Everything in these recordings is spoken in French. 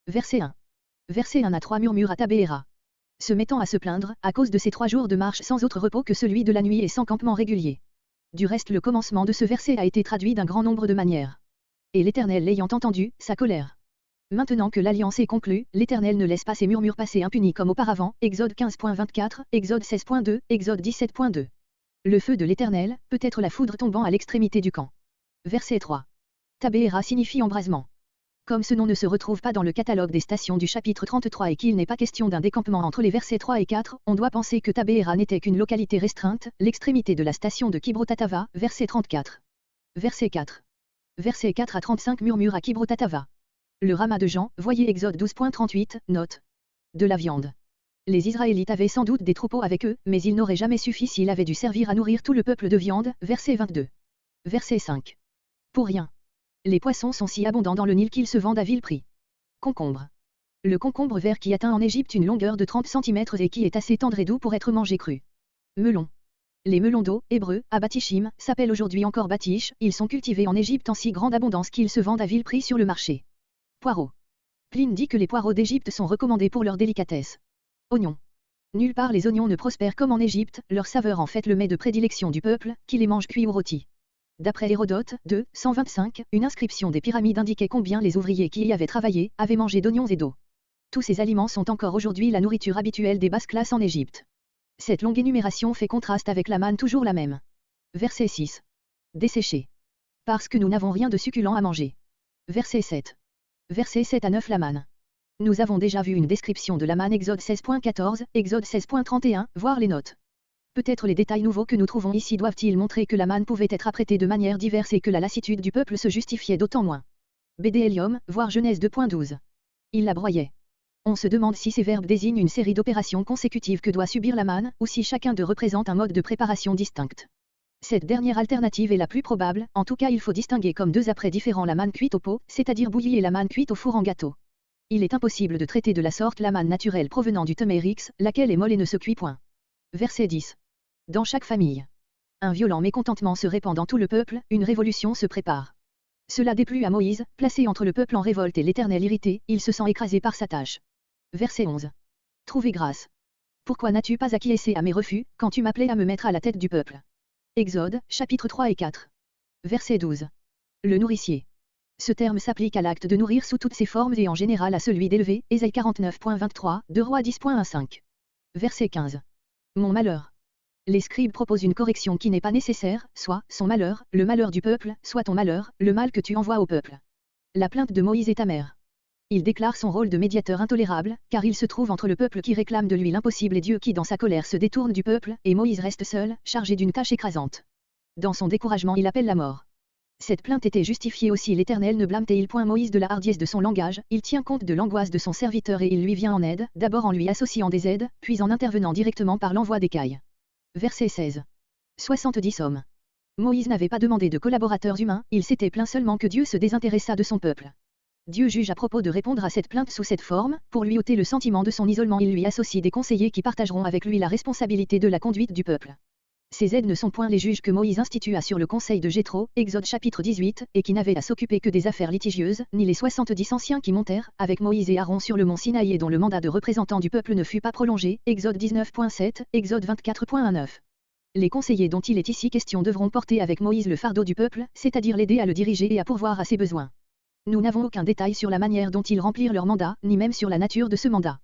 Verset 1. Verset 1 à 3 murmure à Tabéhéra. Se mettant à se plaindre, à cause de ces 3 jours de marche sans autre repos que celui de la nuit et sans campement régulier. Du reste le commencement de ce verset a été traduit d'un grand nombre de manières. Et l'Éternel l'ayant entendu, sa colère. Maintenant que l'alliance est conclue, l'Éternel ne laisse pas ses murmures passer impunis comme auparavant, Exode 15.24, Exode 16.2, Exode 17.2. Le feu de l'Éternel, peut-être la foudre tombant à l'extrémité du camp. Verset 3. Tabéhéra signifie embrasement. Comme ce nom ne se retrouve pas dans le catalogue des stations du chapitre 33 et qu'il n'est pas question d'un décampement entre les versets 3 et 4, on doit penser que Tabéhéra n'était qu'une localité restreinte, l'extrémité de la station de Kibrotatava, verset 34. Verset 4. Verset 4 à 35 murmure à Kibrotatava. Le Rama de Jean, voyez Exode 12.38, note. De la viande. Les Israélites avaient sans doute des troupeaux avec eux, mais il n'aurait jamais suffi s'il avait dû servir à nourrir tout le peuple de viande, verset 22. Verset 5. Pour rien. Les poissons sont si abondants dans le Nil qu'ils se vendent à vil prix. Concombre. Le concombre vert qui atteint en Égypte une longueur de 30 cm et qui est assez tendre et doux pour être mangé cru. Melon. Les melons d'eau, hébreux, abatishim, s'appellent aujourd'hui encore batish, ils sont cultivés en Égypte en si grande abondance qu'ils se vendent à vil prix sur le marché. Poireaux. Pline dit que les poireaux d'Égypte sont recommandés pour leur délicatesse. Oignons. Nulle part les oignons ne prospèrent comme en Égypte, leur saveur en fait le mets de prédilection du peuple, qui les mange cuits ou rôtis. D'après Hérodote, 125, une inscription des pyramides indiquait combien les ouvriers qui y avaient travaillé avaient mangé d'oignons et d'eau. Tous ces aliments sont encore aujourd'hui la nourriture habituelle des basses classes en Égypte. Cette longue énumération fait contraste avec la manne toujours la même. Verset 6. Desséché. Parce que nous n'avons rien de succulent à manger. Verset 7. Verset 7 à 9 la manne. Nous avons déjà vu une description de la manne Exode 16.14, Exode 16.31, voire les notes. Peut-être les détails nouveaux que nous trouvons ici doivent-ils montrer que la manne pouvait être apprêtée de manière diverse et que la lassitude du peuple se justifiait d'autant moins. BD Hélium, voire Genèse 2.12. Il la broyait. On se demande si ces verbes désignent une série d'opérations consécutives que doit subir la manne, ou si chacun d'eux représente un mode de préparation distinct. Cette dernière alternative est la plus probable, en tout cas il faut distinguer comme 2 apprêts différents la manne cuite au pot, c'est-à-dire bouillie et la manne cuite au four en gâteau. Il est impossible de traiter de la sorte la manne naturelle provenant du Temerix, laquelle est molle et ne se cuit point. Verset 10. Dans chaque famille. Un violent mécontentement se répand dans tout le peuple, une révolution se prépare. Cela déplut à Moïse, placé entre le peuple en révolte et l'Éternel irrité, il se sent écrasé par sa tâche. Verset 11. Trouver grâce. Pourquoi n'as-tu pas acquiescé à mes refus, quand tu m'appelais à me mettre à la tête du peuple? Exode, chapitre 3 et 4. Verset 12. Le nourricier. Ce terme s'applique à l'acte de nourrir sous toutes ses formes et en général à celui d'élever, Ésaïe 49.23, 2 Rois 10.15. Verset 15. Mon malheur. Les scribes proposent une correction qui n'est pas nécessaire, soit son malheur, le malheur du peuple, soit ton malheur, le mal que tu envoies au peuple. La plainte de Moïse est amère. Il déclare son rôle de médiateur intolérable, car il se trouve entre le peuple qui réclame de lui l'impossible et Dieu qui dans sa colère se détourne du peuple, et Moïse reste seul, chargé d'une tâche écrasante. Dans son découragement il appelle la mort. Cette plainte était justifiée aussi, l'Éternel ne blâme-t-il point Moïse de la hardiesse de son langage, il tient compte de l'angoisse de son serviteur et il lui vient en aide, d'abord en lui associant des aides, puis en intervenant directement par l'envoi d'écailles. Verset 16. 70 hommes. Moïse n'avait pas demandé de collaborateurs humains, il s'était plaint seulement que Dieu se désintéressât de son peuple. Dieu juge à propos de répondre à cette plainte sous cette forme, pour lui ôter le sentiment de son isolement il lui associe des conseillers qui partageront avec lui la responsabilité de la conduite du peuple. Ces aides ne sont point les juges que Moïse institua sur le conseil de Jéthro, Exode chapitre 18, et qui n'avaient à s'occuper que des affaires litigieuses, ni les 70 anciens qui montèrent, avec Moïse et Aaron sur le mont Sinaï et dont le mandat de représentant du peuple ne fut pas prolongé, Exode 19.7, Exode 24.19. Les conseillers dont il est ici question devront porter avec Moïse le fardeau du peuple, c'est-à-dire l'aider à le diriger et à pourvoir à ses besoins. Nous n'avons aucun détail sur la manière dont ils remplirent leur mandat, ni même sur la nature de ce mandat.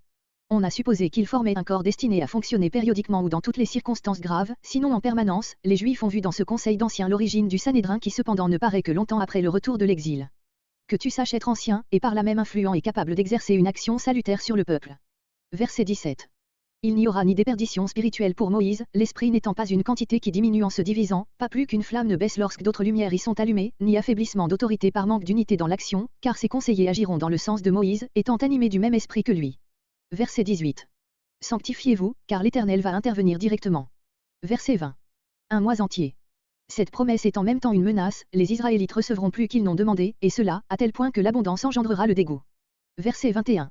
On a supposé qu'ils formaient un corps destiné à fonctionner périodiquement ou dans toutes les circonstances graves, sinon en permanence. Les Juifs ont vu dans ce conseil d'anciens l'origine du Sanhédrin qui cependant ne paraît que longtemps après le retour de l'exil. Que tu saches être ancien, et par là même influent et capable d'exercer une action salutaire sur le peuple. Verset 17. Il n'y aura ni déperdition spirituelle pour Moïse, l'esprit n'étant pas une quantité qui diminue en se divisant, pas plus qu'une flamme ne baisse lorsque d'autres lumières y sont allumées, ni affaiblissement d'autorité par manque d'unité dans l'action, car ses conseillers agiront dans le sens de Moïse, étant animés du même esprit que lui. Verset 18. Sanctifiez-vous, car l'Éternel va intervenir directement. Verset 20. Un mois entier. Cette promesse est en même temps une menace, les Israélites recevront plus qu'ils n'ont demandé, et cela, à tel point que l'abondance engendrera le dégoût. Verset 21.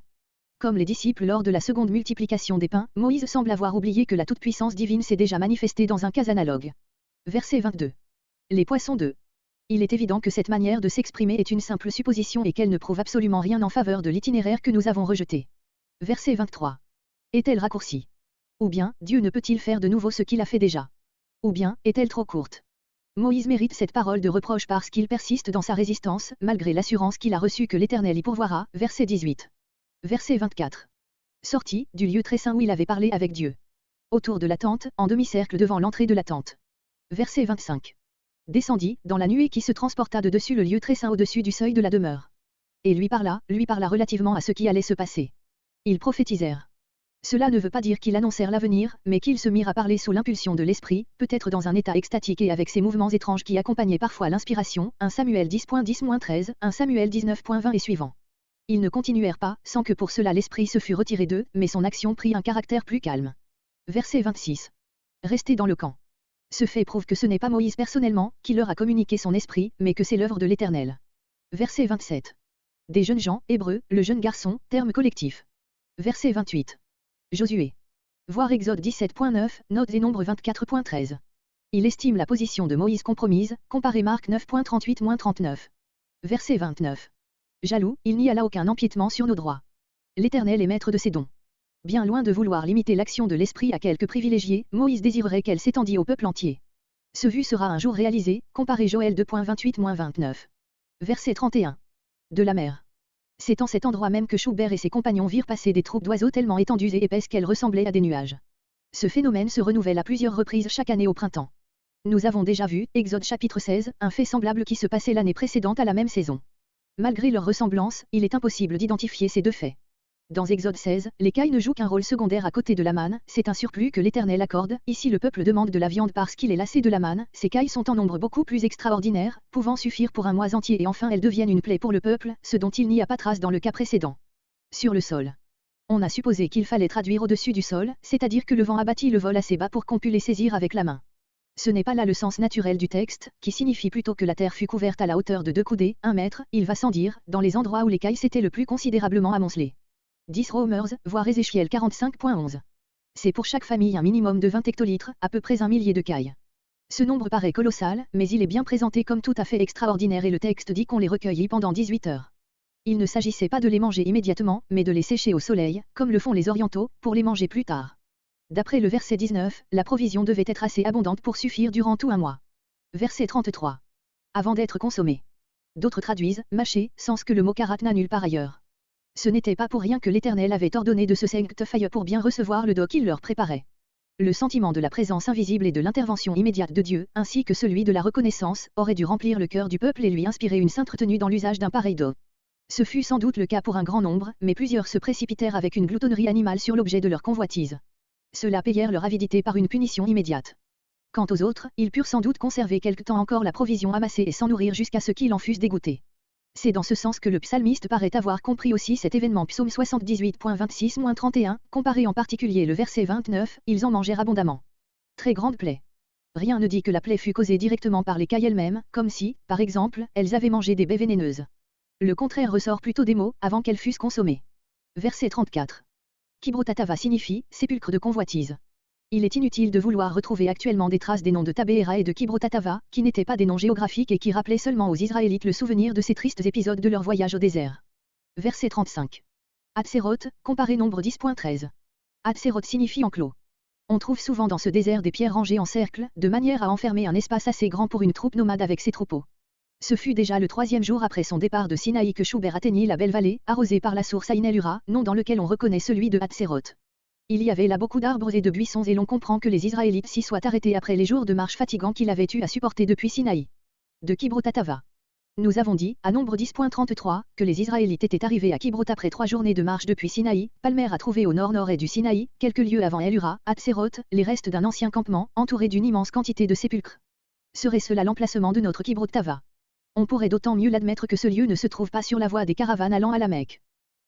Comme les disciples lors de la seconde multiplication des pains, Moïse semble avoir oublié que la toute-puissance divine s'est déjà manifestée dans un cas analogue. Verset 22. Les poissons d'eux. Il est évident que cette manière de s'exprimer est une simple supposition et qu'elle ne prouve absolument rien en faveur de l'itinéraire que nous avons rejeté. Verset 23. Est-elle raccourcie? Ou bien, Dieu ne peut-il faire de nouveau ce qu'il a fait déjà? Ou bien, est-elle trop courte? Moïse mérite cette parole de reproche parce qu'il persiste dans sa résistance, malgré l'assurance qu'il a reçue que l'Éternel y pourvoira. Verset 18. Verset 24. Sorti du lieu très saint où il avait parlé avec Dieu. Autour de la tente, en demi-cercle devant l'entrée de la tente. Verset 25. Descendit, dans la nuée qui se transporta de dessus le lieu très saint au-dessus du seuil de la demeure. Et lui parla relativement à ce qui allait se passer. Ils prophétisèrent. Cela ne veut pas dire qu'ils annoncèrent l'avenir, mais qu'ils se mirent à parler sous l'impulsion de l'esprit, peut-être dans un état extatique et avec ces mouvements étranges qui accompagnaient parfois l'inspiration. 1 Samuel 10.10-13, 1 Samuel 19.20 et suivant. Ils ne continuèrent pas, sans que pour cela l'esprit se fût retiré d'eux, mais son action prit un caractère plus calme. Verset 26. Restez dans le camp. Ce fait prouve que ce n'est pas Moïse personnellement qui leur a communiqué son esprit, mais que c'est l'œuvre de l'Éternel. Verset 27. Des jeunes gens, hébreux, le jeune garçon, terme collectif. Verset 28. Josué. Voir Exode 17.9, notes et Nombre 24.13. Il estime la position de Moïse compromise, comparé Marc 9.38-39. Verset 29. Jaloux, il n'y a là aucun empiétement sur nos droits. L'Éternel est maître de ses dons. Bien loin de vouloir limiter l'action de l'esprit à quelques privilégiés, Moïse désirerait qu'elle s'étendît au peuple entier. Ce vu sera un jour réalisé, comparé Joël 2.28-29. Verset 31. De la mer. C'est en cet endroit même que Schubert et ses compagnons virent passer des troupes d'oiseaux tellement étendues et épaisses qu'elles ressemblaient à des nuages. Ce phénomène se renouvelle à plusieurs reprises chaque année au printemps. Nous avons déjà vu, Exode chapitre 16, un fait semblable qui se passait l'année précédente à la même saison. Malgré leur ressemblance, il est impossible d'identifier ces deux faits. Dans Exode 16, l'écaille ne joue qu'un rôle secondaire à côté de la manne, c'est un surplus que l'Éternel accorde. Ici le peuple demande de la viande parce qu'il est lassé de la manne, ces cailles sont en nombre beaucoup plus extraordinaire, pouvant suffire pour un mois entier et enfin elles deviennent une plaie pour le peuple, ce dont il n'y a pas trace dans le cas précédent. Sur le sol. On a supposé qu'il fallait traduire au-dessus du sol, c'est-à-dire que le vent abattit le vol assez bas pour qu'on pût les saisir avec la main. Ce n'est pas là le sens naturel du texte, qui signifie plutôt que la terre fut couverte à la hauteur de 2 coudées, 1 mètre, il va sans dire, dans les endroits où l'écaille s'était le plus considérablement amoncelée. 10 Romers, voir Ézéchiel 45.11. C'est pour chaque famille un minimum de 20 hectolitres, à peu près 1 millier de cailles. Ce nombre paraît colossal, mais il est bien présenté comme tout à fait extraordinaire et le texte dit qu'on les recueillit pendant 18 heures. Il ne s'agissait pas de les manger immédiatement, mais de les sécher au soleil, comme le font les orientaux, pour les manger plus tard. D'après le verset 19, la provision devait être assez abondante pour suffire durant tout un mois. Verset 33. Avant d'être consommé. D'autres traduisent, mâché, sens que le mot karat n'a nulle part ailleurs. Ce n'était pas pour rien que l'Éternel avait ordonné de se sanctifier pour bien recevoir le dos qu'il leur préparait. Le sentiment de la présence invisible et de l'intervention immédiate de Dieu, ainsi que celui de la reconnaissance, aurait dû remplir le cœur du peuple et lui inspirer une sainte retenue dans l'usage d'un pareil dos. Ce fut sans doute le cas pour un grand nombre, mais plusieurs se précipitèrent avec une gloutonnerie animale sur l'objet de leur convoitise. Ceux-là payèrent leur avidité par une punition immédiate. Quant aux autres, ils purent sans doute conserver quelque temps encore la provision amassée et s'en nourrir jusqu'à ce qu'ils en fussent dégoûtés. C'est dans ce sens que le psalmiste paraît avoir compris aussi cet événement. Psaume 78.26-31, comparé en particulier le verset 29, ils en mangèrent abondamment. Très grande plaie. Rien ne dit que la plaie fut causée directement par les cailles elles-mêmes, comme si, par exemple, elles avaient mangé des baies vénéneuses. Le contraire ressort plutôt des mots, avant qu'elles fussent consommées. Verset 34. Kibrotatava signifie, sépulcre de convoitise. Il est inutile de vouloir retrouver actuellement des traces des noms de Tabéhéra et de Kibrotatava, qui n'étaient pas des noms géographiques et qui rappelaient seulement aux Israélites le souvenir de ces tristes épisodes de leur voyage au désert. Verset 35. Hatséroth, comparé Nombre 10.13. Hatséroth signifie enclos. On trouve souvent dans ce désert des pierres rangées en cercle, de manière à enfermer un espace assez grand pour une troupe nomade avec ses troupeaux. Ce fut déjà le 3e jour après son départ de Sinaï que Schubert atteignit la belle vallée, arrosée par la source Aïn el-Ura, nom dans lequel on reconnaît celui de Hatséroth. Il y avait là beaucoup d'arbres et de buissons et l'on comprend que les Israélites s'y soient arrêtés après les jours de marche fatigants qu'il avait eu à supporter depuis Sinaï. De Kibrotatava. Nous avons dit, à Nombre 10.33, que les Israélites étaient arrivés à Kibrot après 3 journées de marche depuis Sinaï. Palmer a trouvé au nord-nord-est du Sinaï, quelques lieues avant El-Ura, Hatséroth, les restes d'un ancien campement, entouré d'une immense quantité de sépulcres. Serait cela l'emplacement de notre Kibrot Tava? On pourrait d'autant mieux l'admettre que ce lieu ne se trouve pas sur la voie des caravanes allant à la Mecque.